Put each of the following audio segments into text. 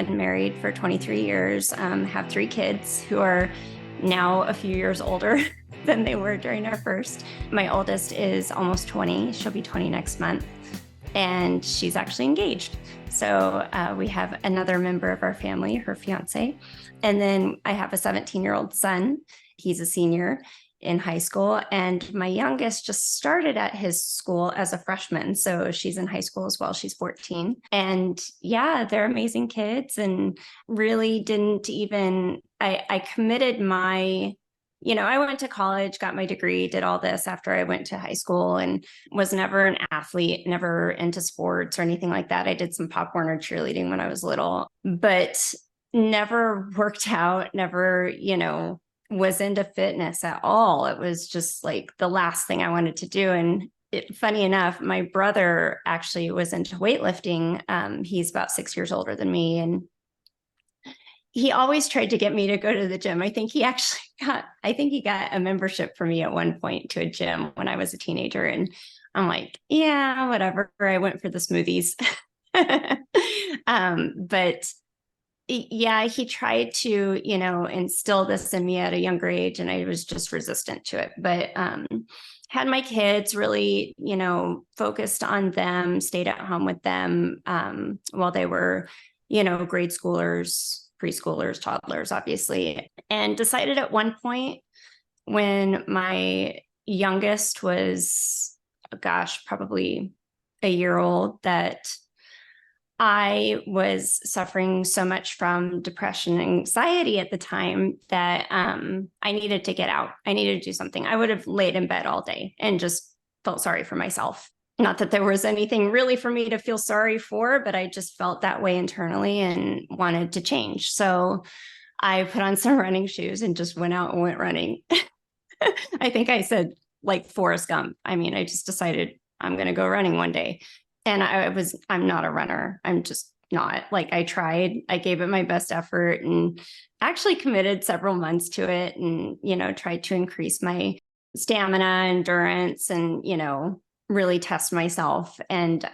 been married for 23 years, have 3 kids who are now a few years older than they were during our first. My oldest is almost 20. She'll be 20 next month. And she's actually engaged. So we have another member of our family, her fiance. And then I have a 17-year-old son. He's a senior in high school. And my youngest just started at his school as a freshman. So she's in high school as well. She's 14. And yeah, they're amazing kids, and really didn't even, I committed my, I went to college, got my degree, did all this after I went to high school, and was never an athlete, never into sports or anything like that. I did some Pop Warner cheerleading when I was little, but never worked out, never, was into fitness at all. It was just like the last thing I wanted to do. And funny enough, my brother actually was into weightlifting. He's about 6 years older than me. And he always tried to get me to go to the gym. I think he got a membership for me at one point to a gym when I was a teenager. And I'm like, yeah, whatever. I went for the smoothies. But yeah, he tried to, instill this in me at a younger age, and I was just resistant to it. But had my kids, really, focused on them, stayed at home with them while they were, grade schoolers, preschoolers, toddlers, obviously, and decided at one point when my youngest was, probably a year old, that I was suffering so much from depression and anxiety at the time that I needed to get out. I needed to do something. I would have laid in bed all day and just felt sorry for myself. Not that there was anything really for me to feel sorry for, but I just felt that way internally and wanted to change. So I put on some running shoes and just went out and went running. I think I said like Forrest Gump. I just decided I'm going to go running one day. And I'm not a runner. I'm just not. Like, I tried, I gave it my best effort, and actually committed several months to it, and, tried to increase my stamina, endurance, and, really test myself. And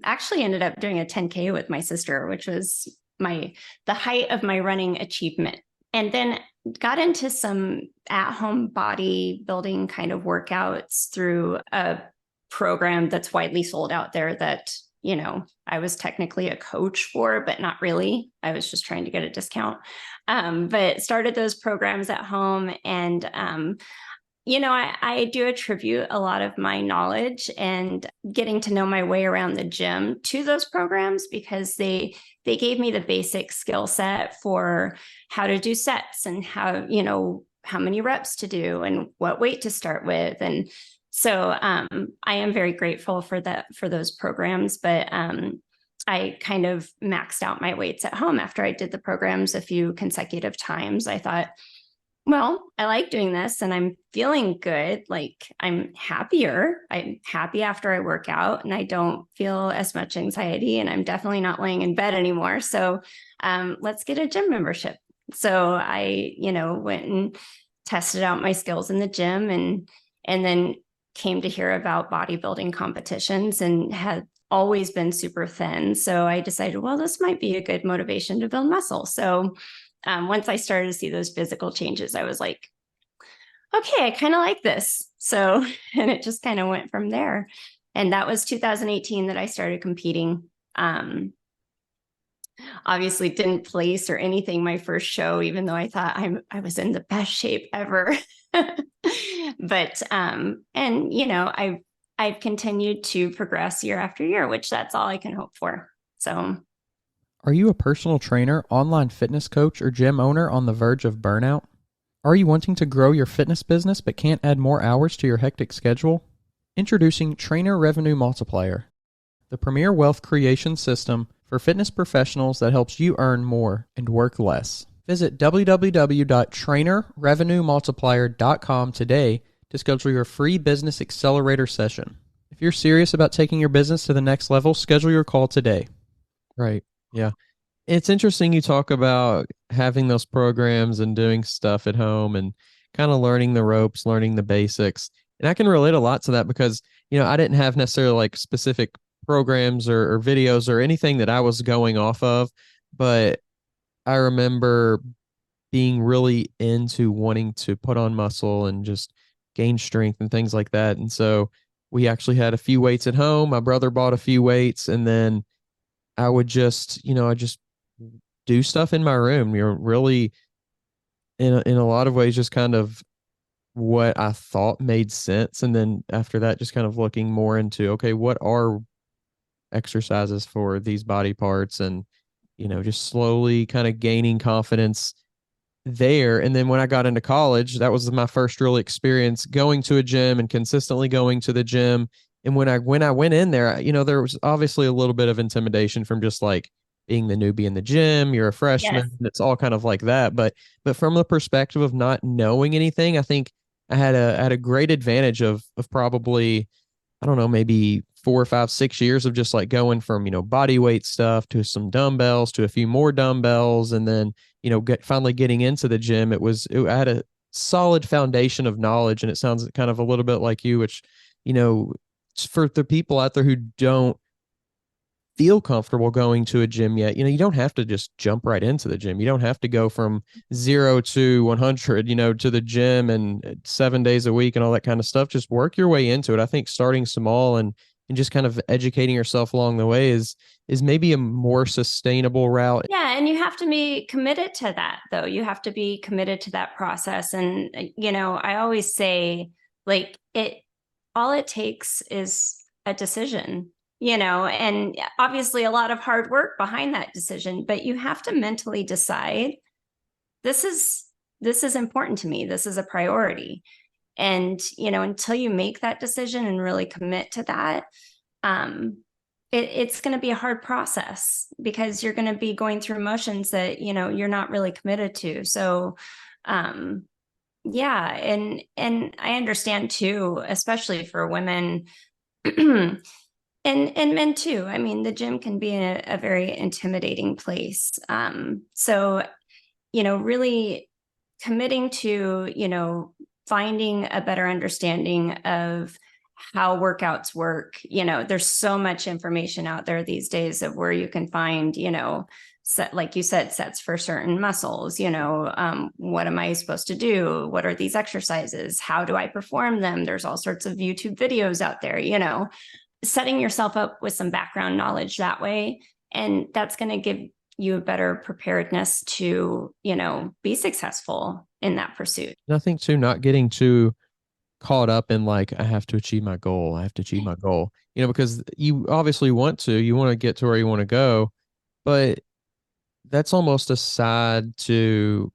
actually ended up doing a 10K with my sister, which was the height of my running achievement. And then got into some at-home bodybuilding kind of workouts through a program that's widely sold out there that, I was technically a coach for, but not really. I was just trying to get a discount. But started those programs at home. And, I do attribute a lot of my knowledge and getting to know my way around the gym to those programs, because they gave me the basic skill set for how to do sets and how many reps to do and what weight to start with. And so I am very grateful for those programs, but I kind of maxed out my weights at home after I did the programs a few consecutive times. I thought, well, I like doing this and I'm feeling good. Like, I'm happier. I'm happy after I work out, and I don't feel as much anxiety, and I'm definitely not laying in bed anymore. So let's get a gym membership. So I, went and tested out my skills in the gym, and then came to hear about bodybuilding competitions, and had always been super thin. So I decided, well, this might be a good motivation to build muscle. So once I started to see those physical changes, I was like, okay, I kind of like this. So, and it just kind of went from there. And that was 2018 that I started competing. Obviously didn't place or anything my first show, even though I thought I was in the best shape ever. But, I've continued to progress year after year, which that's all I can hope for. So. Are you a personal trainer, online fitness coach, or gym owner on the verge of burnout? Are you wanting to grow your fitness business but can't add more hours to your hectic schedule? Introducing Trainer Revenue Multiplier, the premier wealth creation system for fitness professionals that helps you earn more and work less. Visit www.trainerrevenuemultiplier.com today to schedule your free business accelerator session. If you're serious about taking your business to the next level, schedule your call today. Right. Yeah. It's interesting you talk about having those programs and doing stuff at home and kind of learning the ropes, learning the basics. And I can relate a lot to that because, I didn't have necessarily like specific programs or videos or anything that I was going off of, but I remember being really into wanting to put on muscle and just gain strength and things like that. And so we actually had a few weights at home. My brother bought a few weights, and then I would just, I just do stuff in my room, really in a lot of ways, just kind of what I thought made sense. And then after that, just kind of looking more into, okay, what are exercises for these body parts, and, just slowly kind of gaining confidence there. And then when I got into college, that was my first real experience going to a gym and consistently going to the gym. And when I went in there, there was obviously a little bit of intimidation from just like being the newbie in the gym. You're a Yes. freshman. It's all kind of like that. But from the perspective of not knowing anything, I think I had a great advantage of probably, I don't know, maybe 4 or 5, 6 years of just like going from, body weight stuff to some dumbbells to a few more dumbbells. And then, finally getting into the gym. I had a solid foundation of knowledge, and it sounds kind of a little bit like you, which, you know, for the people out there who don't feel comfortable going to a gym yet, you don't have to just jump right into the gym. You don't have to go from 0 to 100, to the gym and 7 days a week and all that kind of stuff. Just work your way into it. I think starting small and just kind of educating yourself along the way is maybe a more sustainable route. Yeah, and you have to be committed to that, though. You have to be committed to that process. And, I always say, like, all it takes is a decision, and obviously a lot of hard work behind that decision, but you have to mentally decide this is important to me. This is a priority. And, until you make that decision and really commit to that, it's going to be a hard process because you're going to be going through motions that, you're not really committed to. So, yeah. And I understand too, especially for women and men too. I mean, the gym can be a very intimidating place. So, really committing to, finding a better understanding of how workouts work. There's so much information out there these days of where you can find, set, like you said, sets for certain muscles. What am I supposed to do? What are these exercises? How do I perform them? There's all sorts of YouTube videos out there, setting yourself up with some background knowledge that way. And that's going to give you a better preparedness to, be successful in that pursuit. And I think too, not getting too caught up in like, I have to achieve my goal. I have to achieve my goal, because you obviously you want to get to where you want to go, but that's almost a side to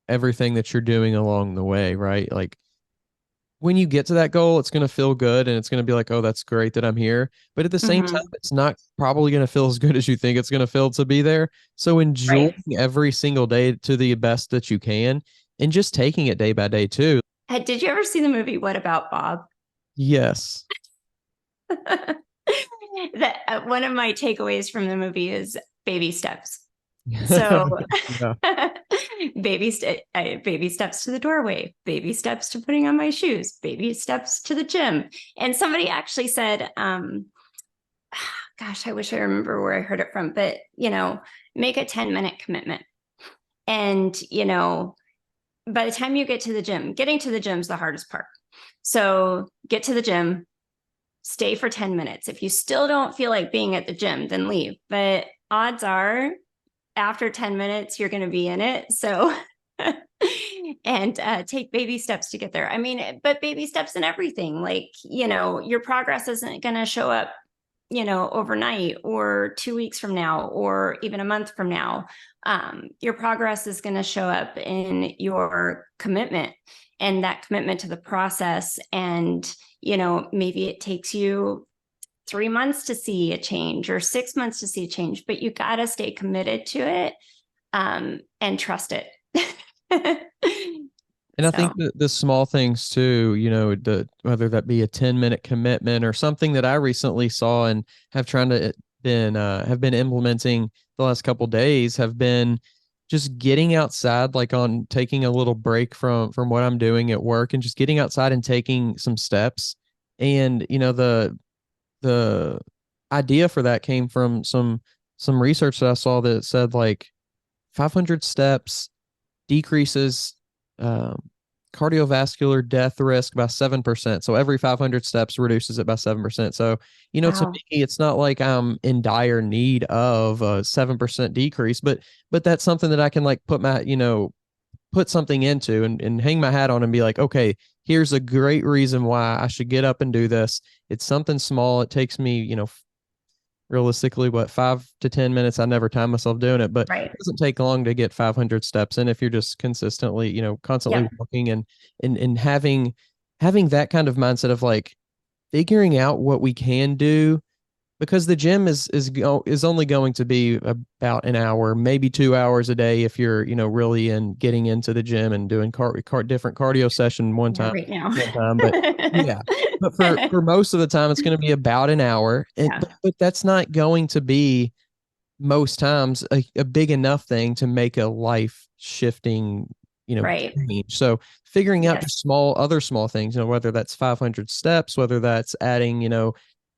everything that you're doing along the way, right? Like when you get to that goal, it's going to feel good and it's going to be like, oh, that's great that I'm here. But at the same time, it's not probably going to feel as good as you think it's going to feel to be there. So enjoying every single day to the best that you can and just taking it day by day too. Did you ever see the movie What About Bob? Yes. One of my takeaways from the movie is baby steps. So baby steps to the doorway, baby steps to putting on my shoes, baby steps to the gym. And somebody actually said, gosh, I wish I remember where I heard it from, but, make a 10-minute commitment. And, by the time you get to the gym, getting to the gym is the hardest part. So get to the gym, stay for 10 minutes. If you still don't feel like being at the gym, then leave. But odds are after 10 minutes, you're going to be in it. So, and take baby steps to get there. I mean, but baby steps in everything. Like, your progress isn't going to show up, overnight or 2 weeks from now, or even a month from now. Your progress is going to show up in your commitment and that commitment to the process. And, maybe it takes you 3 months to see a change or 6 months to see a change, but you got to stay committed to it, and trust it. And I think the small things too, whether that be a 10-minute commitment or something that I recently saw and have been implementing the last couple days, have been just getting outside, like on taking a little break from what I'm doing at work and just getting outside and taking some steps. And, the idea for that came from some some research that I saw that said like 500 steps decreases um, cardiovascular death risk by 7%. So every 500 steps reduces it by 7%. So, to Wow. me, it's not like I'm in dire need of a 7% decrease, but that's something that I can like put something into and hang my hat on and be like, okay, here's a great reason why I should get up and do this. It's something small. It takes me, realistically, what, 5 to 10 minutes. I never time myself doing it, but Right. it doesn't take long to get 500 steps in if you're just consistently, constantly Yep. walking and having that kind of mindset of like figuring out what we can do, because the gym is only going to be about an hour, maybe 2 hours a day if you're really in getting into the gym and doing different cardio session Yeah, right now. one time. But yeah, but for most of the time it's going to be about an hour, and Yeah. but that's not going to be most times a big enough thing to make a life shifting Right. change. So figuring out Yes. just other small things, whether that's 500 steps, whether that's adding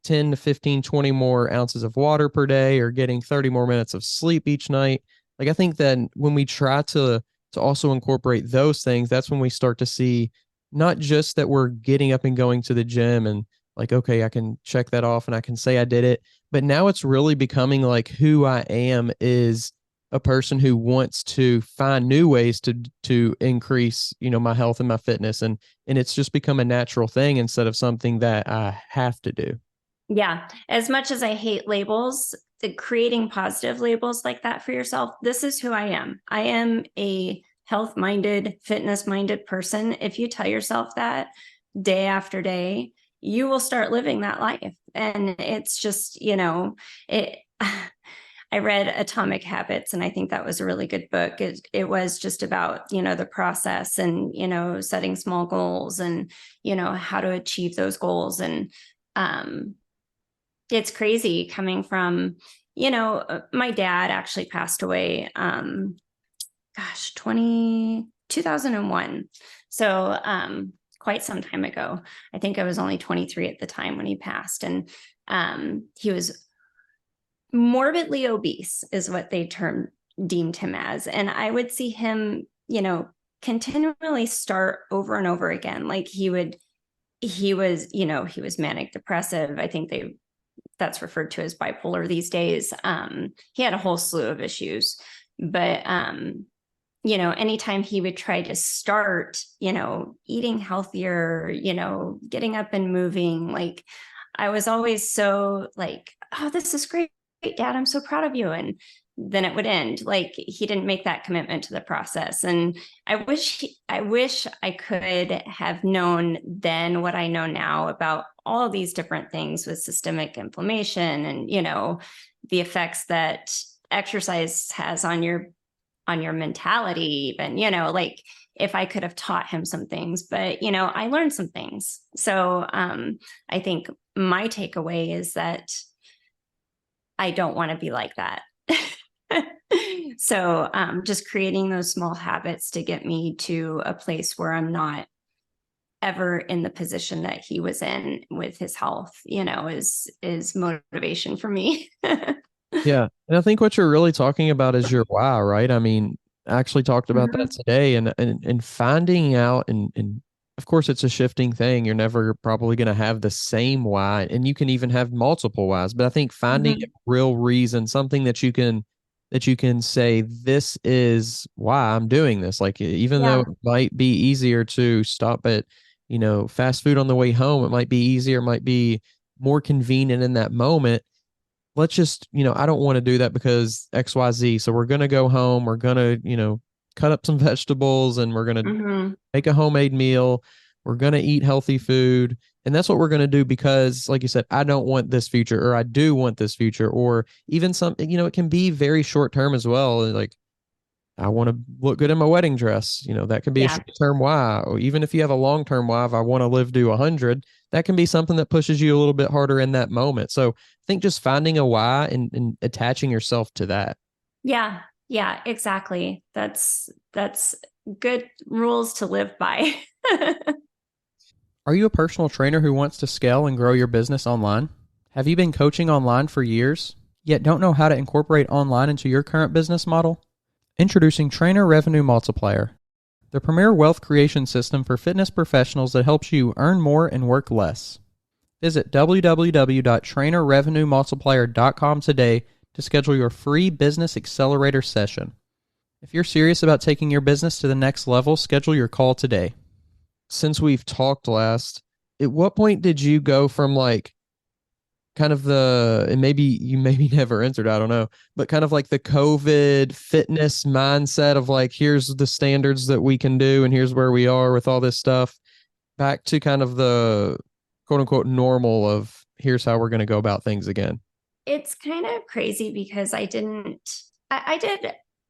10 to 15, 20 more ounces of water per day, or getting 30 more minutes of sleep each night. Like, I think that when we try to also incorporate those things, that's when we start to see not just that we're getting up and going to the gym and like, okay, I can check that off and I can say I did it, but now it's really becoming like who I am is a person who wants to find new ways to increase, my health and my fitness, and it's just become a natural thing instead of something that I have to do. Yeah. As much as I hate labels, creating positive labels like that for yourself, this is who I am. I am a health minded, fitness minded person. If you tell yourself that day after day, you will start living that life. And it's just, it. I read Atomic Habits, and I think that was a really good book. It was just about, the process and, setting small goals and, how to achieve those goals. And it's crazy coming from, my dad actually passed away, gosh, 2001. So, quite some time ago. I think I was only 23 at the time when he passed. And he was morbidly obese, is what they deemed him as. And I would see him, continually start over and over again. Like he was, he was manic depressive. I think that's referred to as bipolar these days. He had a whole slew of issues, but anytime he would try to start, eating healthier, getting up and moving, like I was always so like, oh, this is great, Dad, I'm so proud of you. And then it would end. Like he didn't make that commitment to the process. And I wish I could have known then what I know now about all these different things with systemic inflammation and, the effects that exercise has on your mentality, even, like if I could have taught him some things, but, I learned some things. So I think my takeaway is that I don't want to be like that. So just creating those small habits to get me to a place where I'm not ever in the position that he was in with his health, is motivation for me. Yeah. And I think what you're really talking about is your why, right? I mean, I actually talked about that Mhm. today, and finding out, and of course it's a shifting thing. You're never probably going to have the same why, and you can even have multiple whys, but I think finding a Mhm. real reason, something that you can say, this is why I'm doing this. Like, even though Yeah. it might be easier to stop at, fast food on the way home, it might be easier, it might be more convenient in that moment. Let's just, I don't want to do that because XYZ. So we're going to go home. We're going to, cut up some vegetables, and we're going to Mhm. make a homemade meal. We're going to eat healthy food. And that's what we're going to do because, like you said, I don't want this future, or I do want this future, or even some, it can be very short term as well. Like, I want to look good in my wedding dress. That can be a Yeah. short term why. Or even if you have a long term why, if I want to live to 100, that can be something that pushes you a little bit harder in that moment. So I think just finding a why and attaching yourself to that. Yeah. Yeah, exactly. That's good rules to live by. Are you a personal trainer who wants to scale and grow your business online? Have you been coaching online for years? yet don't know how to incorporate online into your current business model? Introducing Trainer Revenue Multiplier, the premier wealth creation system for fitness professionals that helps you earn more and work less. Visit www.trainerrevenuemultiplier.com today to schedule your free business accelerator session. If you're serious about taking your business to the next level, schedule your call today. Since we've talked last, at what point did you go from like kind of and maybe you maybe never entered, I don't know, but kind of like the COVID fitness mindset of like, here's the standards that we can do and here's where we are with all this stuff, back to kind of the quote unquote normal of here's how we're going to go about things again? It's kind of crazy because I did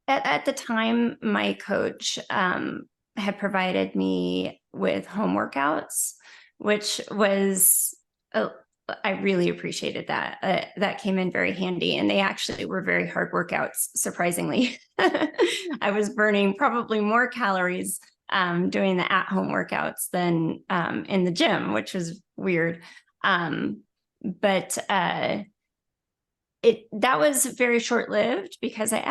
at the time, my coach had provided me with home workouts, which was, I really appreciated that. That came in very handy. And they actually were very hard workouts, surprisingly. I was burning probably more calories doing the at-home workouts than in the gym, which was weird. But that was very short-lived because I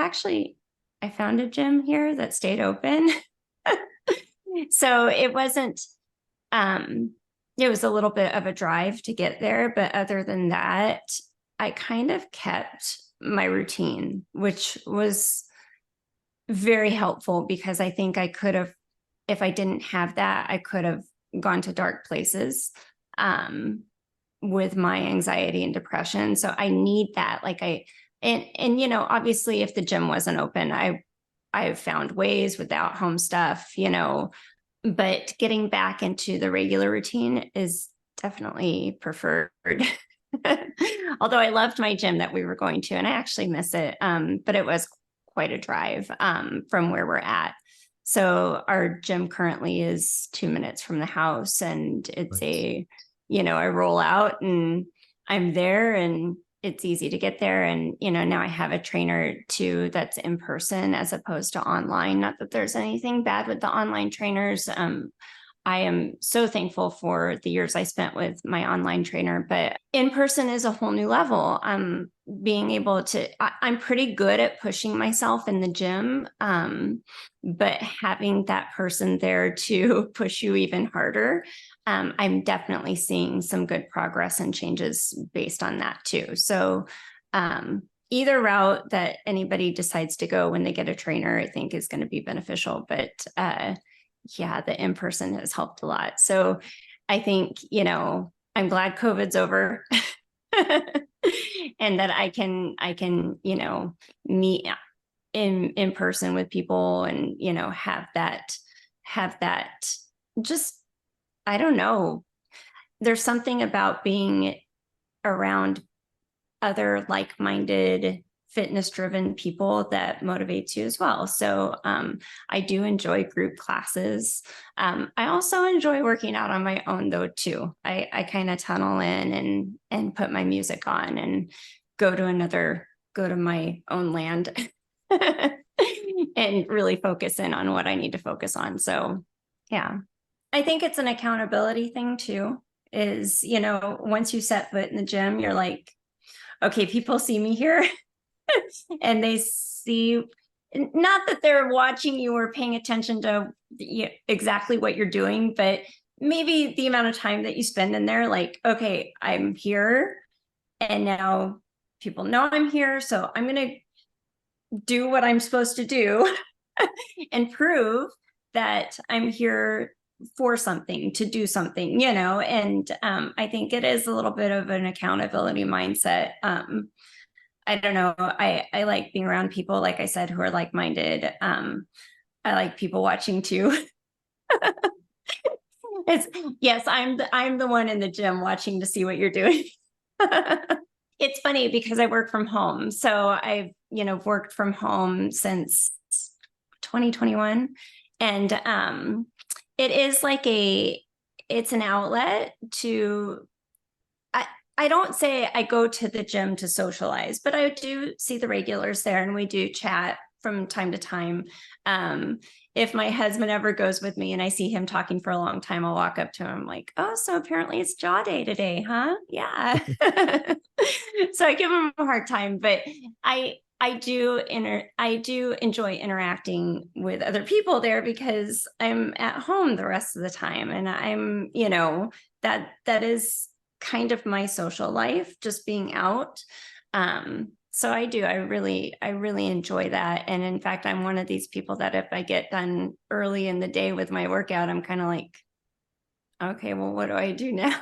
found a gym here that stayed open. So it wasn't, it was a little bit of a drive to get there. But other than that, I kind of kept my routine, which was very helpful because I think I could have, if I didn't have that, I could have gone to dark places with my anxiety and depression. So I need that. And you know, obviously if the gym wasn't open, I've found ways without home stuff, you know, but getting back into the regular routine is definitely preferred. Although I loved my gym that we were going to, and I actually miss it. But it was quite a drive from where we're at. So our gym currently is 2 minutes from the house, and it's I roll out and I'm there, and it's easy to get there. And, you know, now I have a trainer too that's in person as opposed to online. Not that there's anything bad with the online trainers. I am so thankful for the years I spent with my online trainer, but in person is a whole new level. Being able to, I'm pretty good at pushing myself in the gym, but having that person there to push you even harder, I'm definitely seeing some good progress and changes based on that too. So either route that anybody decides to go when they get a trainer, I think is going to be beneficial. But yeah, the in-person has helped a lot. So I think, you know, I'm glad COVID's over and that I can, you know, meet in person with people and, you know, have that just, I don't know. There's something about being around other like-minded, fitness-driven people that motivates you as well. So I do enjoy group classes. I also enjoy working out on my own though too. I kind of tunnel in and put my music on and go to my own land and really focus in on what I need to focus on. So yeah, I think it's an accountability thing too, is, you know, once you set foot in the gym, you're like, okay, people see me here and they see, not that they're watching you or paying attention to exactly what you're doing, but maybe the amount of time that you spend in there, like, okay, I'm here and now people know I'm here. So I'm going to do what I'm supposed to do and prove that I'm here for something, to do something, you know. And I think it is a little bit of an accountability mindset. I don't know. I like being around people, like I said, who are like-minded. I like people watching too. Yes, I'm the one in the gym watching to see what you're doing. It's funny because I work from home. So I've, you know, worked from home since 2021. And it is like it's an outlet to, I don't say I go to the gym to socialize, but I do see the regulars there and we do chat from time to time. If my husband ever goes with me and I see him talking for a long time, I'll walk up to him like, oh, so apparently it's jaw day today, huh? Yeah. So I give him a hard time, but I do enjoy interacting with other people there because I'm at home the rest of the time, and I'm, that is kind of my social life, just being out. So I really enjoy that. And in fact, I'm one of these people that if I get done early in the day with my workout, I'm kind of like, okay, well, what do I do now?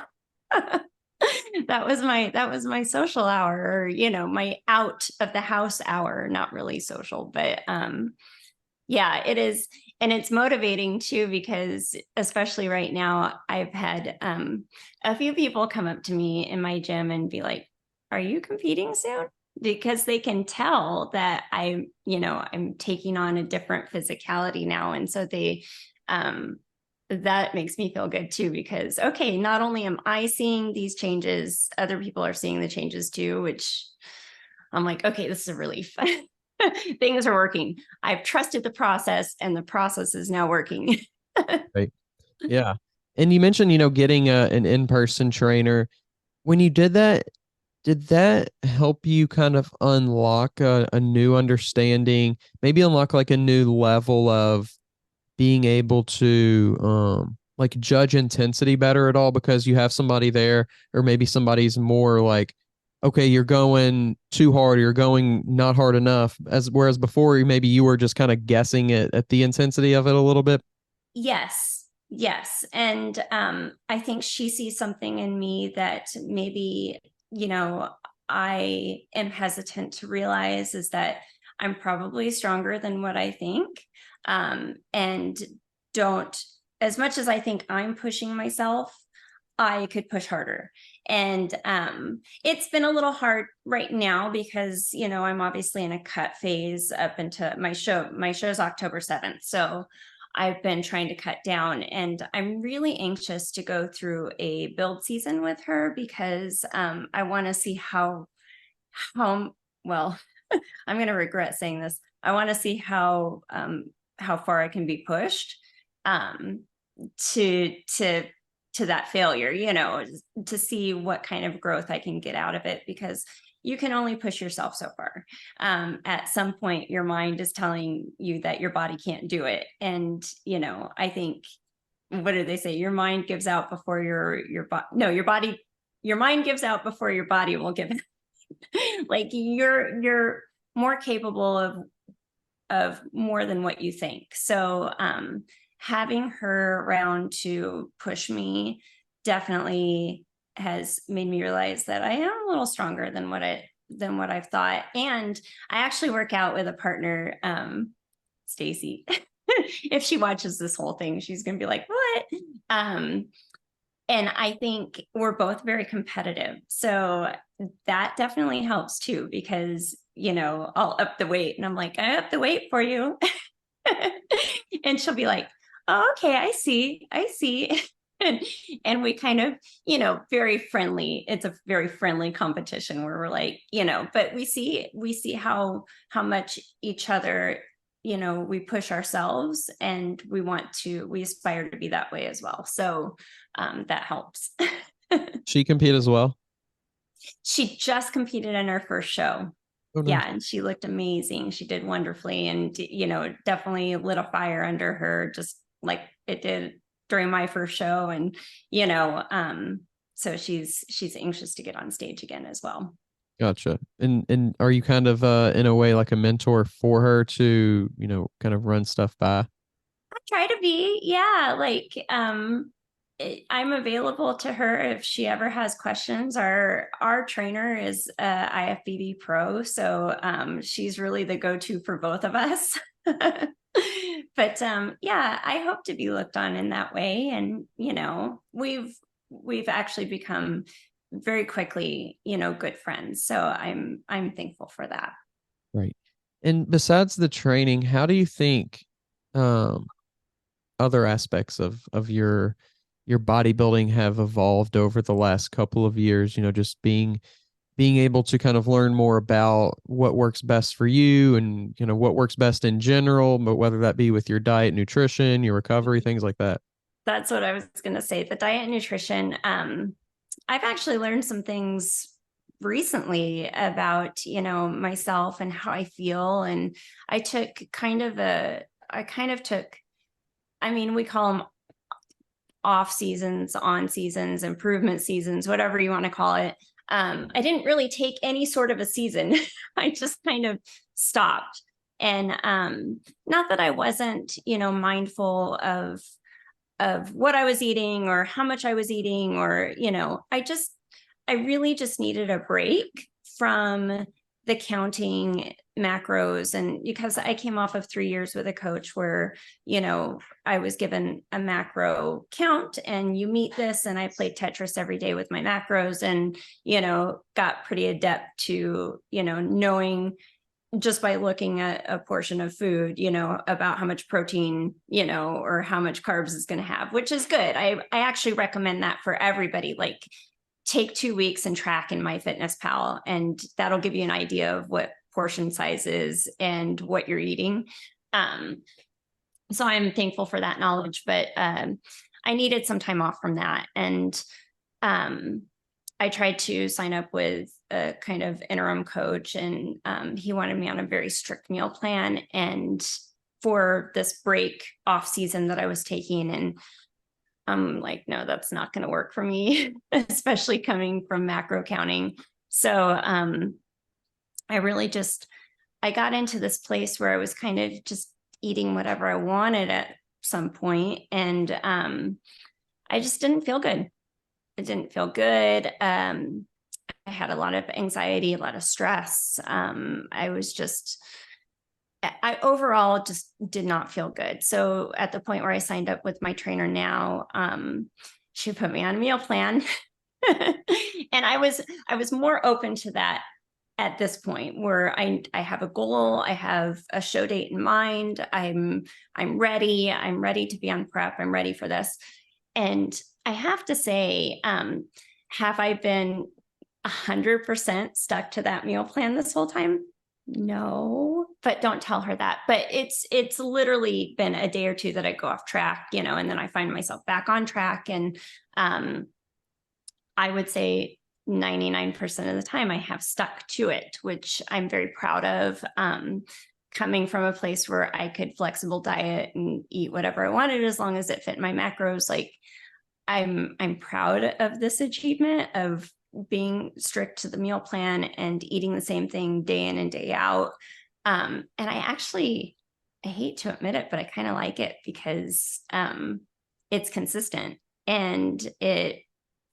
That was my social hour, or my out of the house hour. Not really social, but yeah, it is. And it's motivating too, because especially right now, I've had a few people come up to me in my gym and be like, are you competing soon? Because they can tell that I'm taking on a different physicality now. And so that makes me feel good too, because, okay, not only am I seeing these changes, other people are seeing the changes too, which I'm like, okay, this is a relief. Things are working. I've trusted the process, and the process is now working. Right. Yeah. And you mentioned, getting an in-person trainer. When you did that help you kind of unlock a new understanding, maybe unlock like a new level of being able to like judge intensity better at all, because you have somebody there, or maybe somebody's more like, okay, you're going too hard, or you're going not hard enough, whereas before maybe you were just kind of guessing at the intensity of it a little bit? Yes. And I think she sees something in me that maybe, I am hesitant to realize, is that I'm probably stronger than what I think. And don't, as much as I think I'm pushing myself, I could push harder. And it's been a little hard right now because, I'm obviously in a cut phase up into my show. My show's October 7th. So I've been trying to cut down, and I'm really anxious to go through a build season with her, because I want to see how well, I'm going to regret saying this. I want to see how far I can be pushed to that failure, to see what kind of growth I can get out of it, because you can only push yourself so far. At some point, your mind is telling you that your body can't do it. And, I think, what do they say? Your mind gives out before your mind gives out before your body will give it. Like you're more capable of more than what you think. So, having her around to push me definitely has made me realize that I am a little stronger than what I've thought. And I actually work out with a partner, Stacy. If she watches this whole thing, she's going to be like, what? And I think we're both very competitive. So that definitely helps too, because, I'll up the weight and I'm like, I up the weight for you. And she'll be like, oh, okay, I see. And we kind of, very friendly. It's a very friendly competition where we're like, but we see how much each other, we push ourselves, and we aspire to be that way as well. So that helps. She compete as well? She just competed in her first show. Oh, nice. Yeah, and she looked amazing. She did wonderfully, and definitely lit a fire under her, just like it did during my first show. And so she's anxious to get on stage again as well. Gotcha. And are you kind of in a way like a mentor for her to, kind of run stuff by? I try to be, yeah, like I'm available to her if she ever has questions. Our trainer is IFBB Pro, so she's really the go-to for both of us. But yeah, I hope to be looked on in that way. And we've actually become very quickly, good friends. So I'm thankful for that. Right. And besides the training, how do you think other aspects of your bodybuilding have evolved over the last couple of years? Just being being able to kind of learn more about what works best for you and, what works best in general, but whether that be with your diet, nutrition, your recovery, things like that. That's what I was going to say. The diet and nutrition. I've actually learned some things recently about, myself and how I feel. And I took I mean, we call them off seasons, on seasons, improvement seasons, whatever you want to call it. I didn't really take any sort of a season. I just kind of stopped. And not that I wasn't, mindful of what I was eating or how much I was eating, or, I really just needed a break from the counting macros. And because I came off of 3 years with a coach where, I was given a macro count and you meet this, and I played Tetris every day with my macros and, got pretty adept to, knowing just by looking at a portion of food, about how much protein, or how much carbs it's going to have, which is good. I actually recommend that for everybody. Like, take 2 weeks and track in MyFitnessPal, and that'll give you an idea of what portion size is and what you're eating. So I'm thankful for that knowledge, but I needed some time off from that. And I tried to sign up with a kind of interim coach, and he wanted me on a very strict meal plan and for this break off season that I was taking. And I'm like, no, that's not going to work for me, especially coming from macro counting. So I got into this place where I was kind of just eating whatever I wanted at some point. And I just didn't feel good. It didn't feel good. I had a lot of anxiety, a lot of stress. I overall just did not feel good. So at the point where I signed up with my trainer now, she put me on a meal plan. And I was more open to that at this point, where I have a goal, I have a show date in mind. I'm ready. I'm ready to be on prep. I'm ready for this. And I have to say, have I been 100% stuck to that meal plan this whole time? No, but don't tell her that. But it's literally been a day or two that I go off track, and then I find myself back on track. And I would say 99% of the time I have stuck to it, which I'm very proud of. Coming from a place where I could flexible diet and eat whatever I wanted as long as it fit my macros, like I'm proud of this achievement of being strict to the meal plan and eating the same thing day in and day out. And I hate to admit it, but I kind of like it because it's consistent, and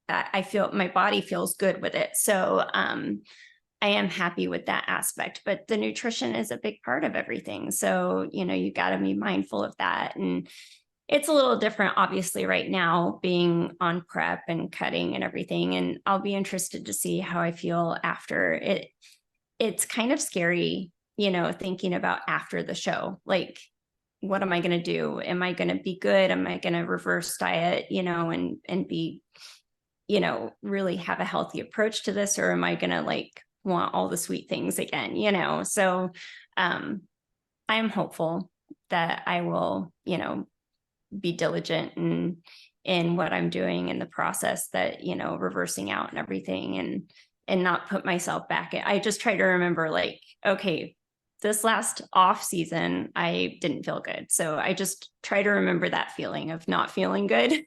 I feel my body feels good with it. So I am happy with that aspect, but the nutrition is a big part of everything. So, you got to be mindful of that. And it's a little different, obviously, right now, being on prep and cutting and everything. And I'll be interested to see how I feel after it. It's kind of scary, thinking about after the show, like, what am I going to do? Am I going to be good? Am I going to reverse diet, and be, really have a healthy approach to this? Or am I going to want all the sweet things again, So I am hopeful that I will, be diligent in what I'm doing in the process, that, reversing out and everything, and not put myself back. I just try to remember, okay, this last off season, I didn't feel good. So I just try to remember that feeling of not feeling good.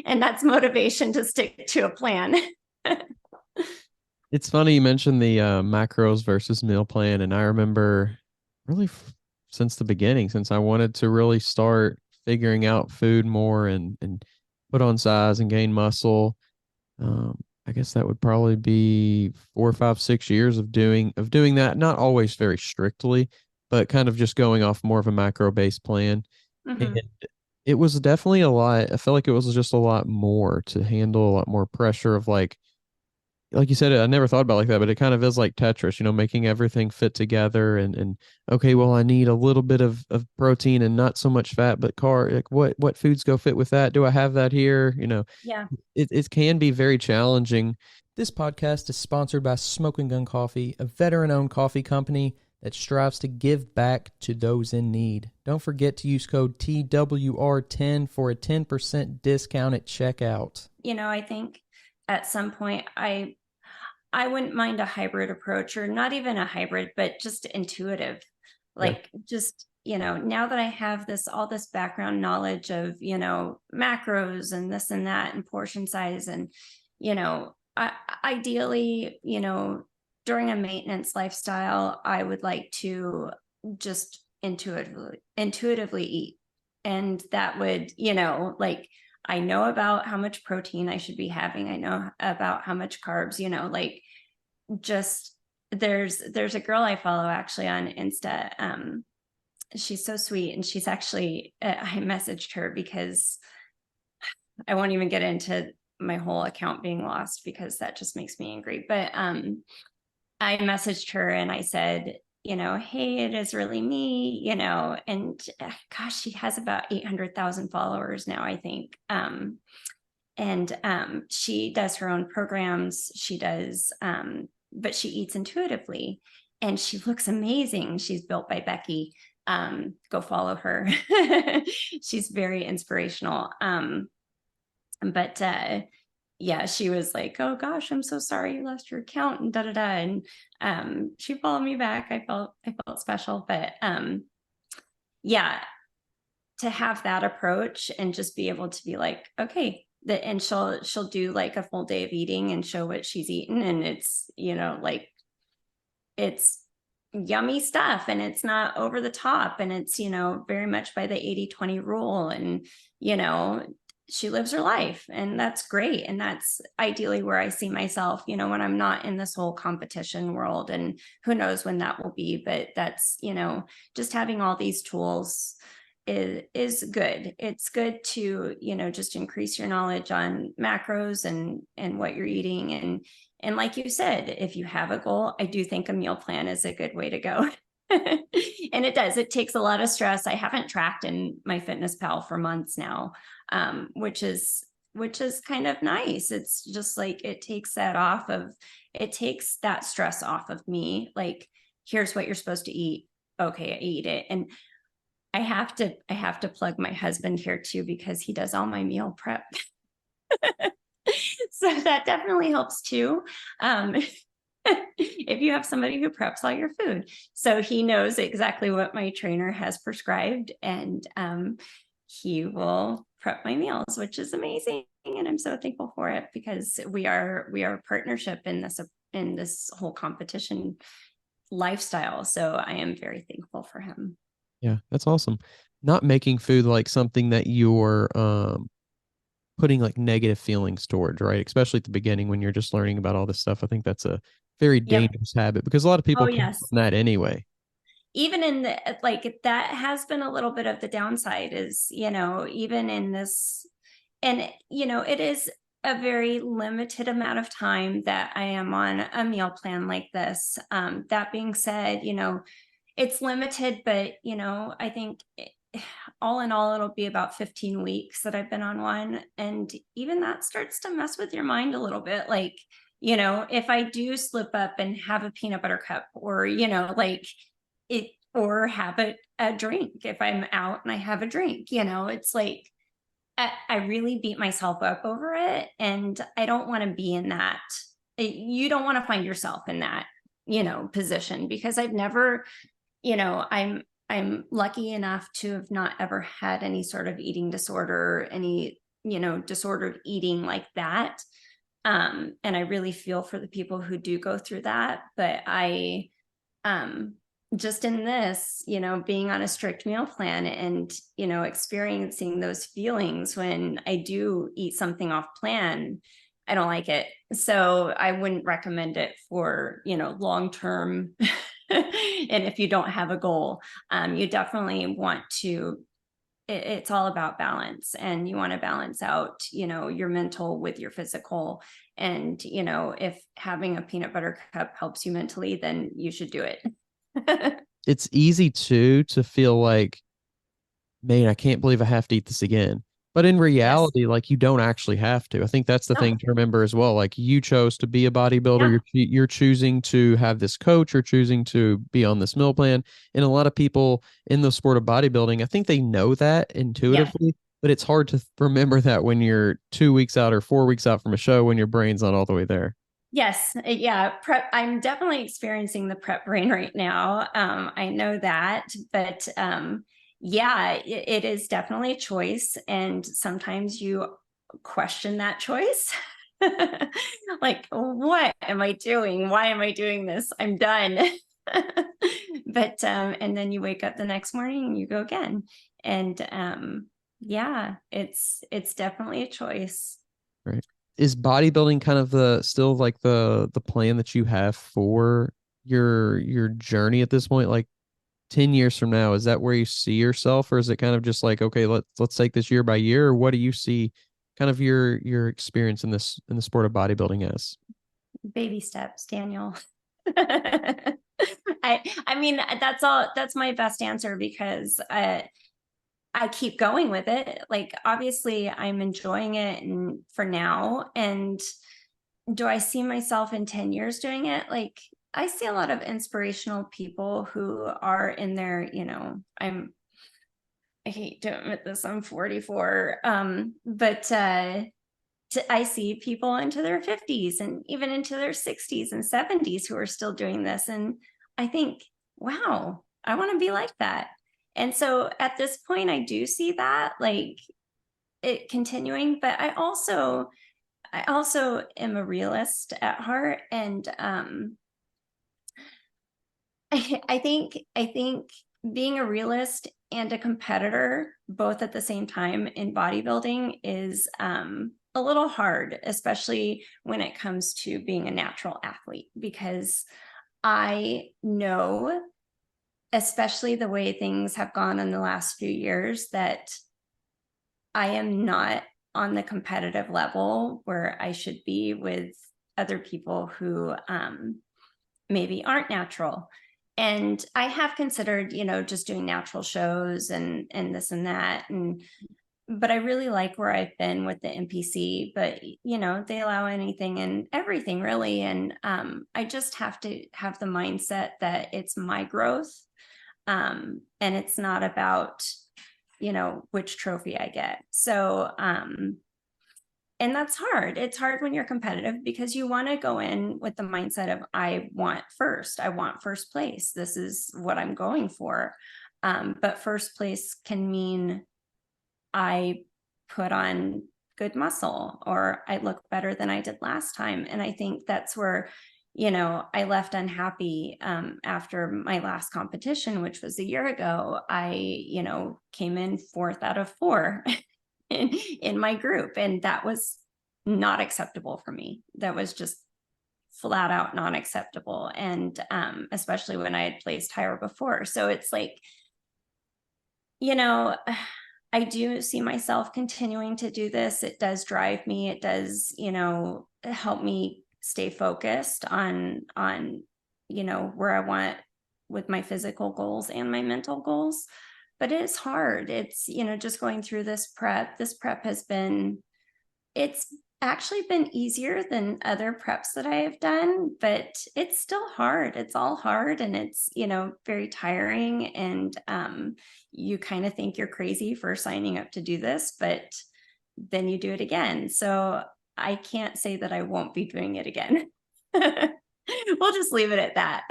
And that's motivation to stick to a plan. It's funny you mentioned the macros versus meal plan. And I remember really since the beginning, since I wanted to really start figuring out food more and put on size and gain muscle. I guess that would probably be 4, 5, 6 years of doing that. Not always very strictly, but kind of just going off more of a macro based plan. Mm-hmm. And it was definitely a lot. I felt like it was just a lot more to handle, a lot more pressure of like you said, I never thought about it like that, but it kind of is like Tetris, making everything fit together and okay, well, I need a little bit of protein and not so much fat, but like what foods go fit with that? Do I have that here? Yeah. It can be very challenging. This podcast is sponsored by Smoking Gun Coffee, a veteran-owned coffee company that strives to give back to those in need. Don't forget to use code TWR10 for a 10% discount at checkout. You know, I think at some point I wouldn't mind a hybrid approach, or not even a hybrid, but just intuitive. Like, just, you know, now that I have all this background knowledge of, you know, macros and this and that and portion size, and, you know, ideally, you know, during a maintenance lifestyle, I would like to just intuitively eat. And that would, you know, like, I know about how much protein I should be having. I know about how much carbs, you know, like, just there's a girl I follow actually on Insta. She's so sweet. And she's actually, I messaged her because I won't even get into my whole account being lost because that just makes me angry. But I messaged her and I said, you know, hey, it is really me, you know, and gosh, she has about 800,000 followers now, I think. And she does her own programs. She does, but she eats intuitively and she looks amazing. She's built by Becky. Go follow her. She's very inspirational. But yeah, she was like, oh gosh, I'm so sorry you lost your account and da da da. And she followed me back. I felt special. But yeah, to have that approach and just be able to be like, okay, and she'll do like a full day of eating and show what she's eaten. And it's, you know, like, it's yummy stuff and it's not over the top, and it's, you know, very much by the 80-20 rule. And, you know, she lives her life, and that's great. And that's ideally where I see myself, you know, when I'm not in this whole competition world, and who knows when that will be. But that's, you know, just having all these tools is good. It's good to, you know, just increase your knowledge on macros and what you're eating. And like you said, if you have a goal, I do think a meal plan is a good way to go. And it takes a lot of stress. I haven't tracked in my Fitness Pal for months now, which is kind of nice. It's just like, it takes that stress off of me. Like, here's what you're supposed to eat. Okay, I eat it. And I have to plug my husband here too, because he does all my meal prep. So that definitely helps too. If you have somebody who preps all your food. So he knows exactly what my trainer has prescribed, and he will prep my meals, which is amazing. And I'm so thankful for it, because we are a partnership in this whole competition lifestyle. So I am very thankful for him. Yeah, that's awesome. Not making food like something that you're putting like negative feelings towards, right? Especially at the beginning when you're just learning about all this stuff. I think that's a very dangerous habit, because a lot of people come from that anyway. Even in like, that has been a little bit of the downside, is, you know, even in this, and, you know, it is a very limited amount of time that I am on a meal plan like this. That being said, you know, it's limited, but, you know, I think all in all, it'll be about 15 weeks that I've been on one. And even that starts to mess with your mind a little bit. Like, you know, if I do slip up and have a peanut butter cup, or, you know, like it, or have a drink, if I'm out and I have a drink, you know, it's like, I really beat myself up over it. And I don't want to be in that. You don't want to find yourself in that, you know, position, because I've never, you know, I'm lucky enough to have not ever had any sort of eating disorder, any, you know, disordered eating like that. And I really feel for the people who do go through that. But I, just in this, you know, being on a strict meal plan and, you know, experiencing those feelings when I do eat something off plan, I don't like it. So I wouldn't recommend it for, you know, long-term. And if you don't have a goal, you definitely want to, it's all about balance, and you want to balance out, you know, your mental with your physical. And, you know, if having a peanut butter cup helps you mentally, then you should do it. It's easy to feel like, man, I can't believe I have to eat this again. But in Yes. reality, like you don't actually have to. I think that's the thing No. to remember as well. Like you chose to be a bodybuilder. Yeah. You're choosing to have this coach. You're choosing to be on this meal plan. And a lot of people in the sport of bodybuilding, I think they know that Yeah. intuitively, but it's hard to remember that when you're 2 weeks out or 4 weeks out from a show when your brain's not all the way there. Yes. Yeah. Prep. I'm definitely experiencing the prep brain right now. I know that, but yeah, it is definitely a choice. And sometimes you question that choice. Like, what am I doing? Why am I doing this? I'm done. But and then you wake up the next morning and you go again. And yeah, it's definitely a choice. Right. Is bodybuilding kind of the still like the plan that you have for your journey at this point? Like 10 years from now, is that where you see yourself, or is it kind of just like, okay, let's take this year by year, or what do you see kind of your experience in this in the sport of bodybuilding as? Baby steps, Daniel. I mean that's my best answer because I keep going with it. Like obviously I'm enjoying it and for now. And do I see myself in 10 years doing it? Like I see a lot of inspirational people who are in their, I hate to admit this, I'm 44. But I see people into their 50s and even into their 60s and 70s who are still doing this. And I think, wow, I want to be like that. And so at this point, I do see that like it continuing, but I also am a realist at heart. And I think being a realist and a competitor both at the same time in bodybuilding is a little hard, especially when it comes to being a natural athlete, because I know, especially the way things have gone in the last few years, that I am not on the competitive level where I should be with other people who maybe aren't natural. And I have considered, just doing natural shows and this and that. But I really like where I've been with the NPC, but they allow anything and everything really. And I just have to have the mindset that it's my growth. And it's not about, which trophy I get. So and that's hard. It's hard when you're competitive because you want to go in with the mindset of I want first place. This is what I'm going for. But first place can mean I put on good muscle or I look better than I did last time. And I think that's where I left unhappy after my last competition, which was a year ago. I came in fourth out of four in my group, and that was not acceptable for me. That was just flat out not acceptable. And especially when I had placed higher before. So it's like, you know I do see myself continuing to do this. It does drive me. It does help me stay focused on where I want with my physical goals and my mental goals. But it is hard. It's just going through this prep has been, it's actually been easier than other preps that I have done, but it's still hard. It's all hard, and it's, very tiring. And you kind of think you're crazy for signing up to do this, but then you do it again. So I can't say that I won't be doing it again. We'll just leave it at that.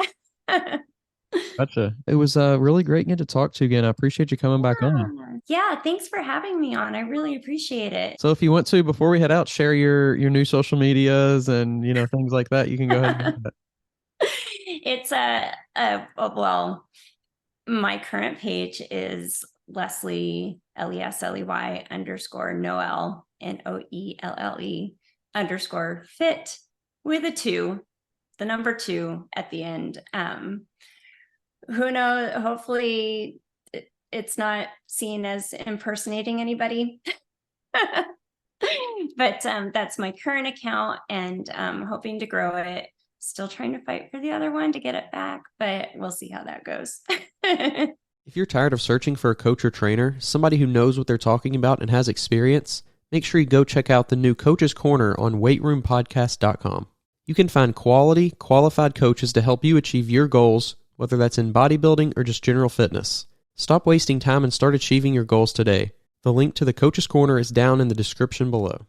Gotcha. It was really great getting to talk to you again. I appreciate you coming back on. Yeah, thanks for having me on. I really appreciate it. So if you want to, before we head out, share your new social medias and things like that. You can go ahead and do that. It's well, my current page is Lesley Lesley underscore Noelle Noelle underscore fit with a 2, the number 2 at the end. Who knows? Hopefully it's not seen as impersonating anybody. But that's my current account, and hoping to grow it. Still trying to fight for the other one to get it back, but we'll see how that goes. If you're tired of searching for a coach or trainer, somebody who knows what they're talking about and has experience, make sure you go check out the new Coach's Corner on weightroompodcast.com. You can find quality, qualified coaches to help you achieve your goals, whether that's in bodybuilding or just general fitness. Stop wasting time and start achieving your goals today. The link to the Coach's Corner is down in the description below.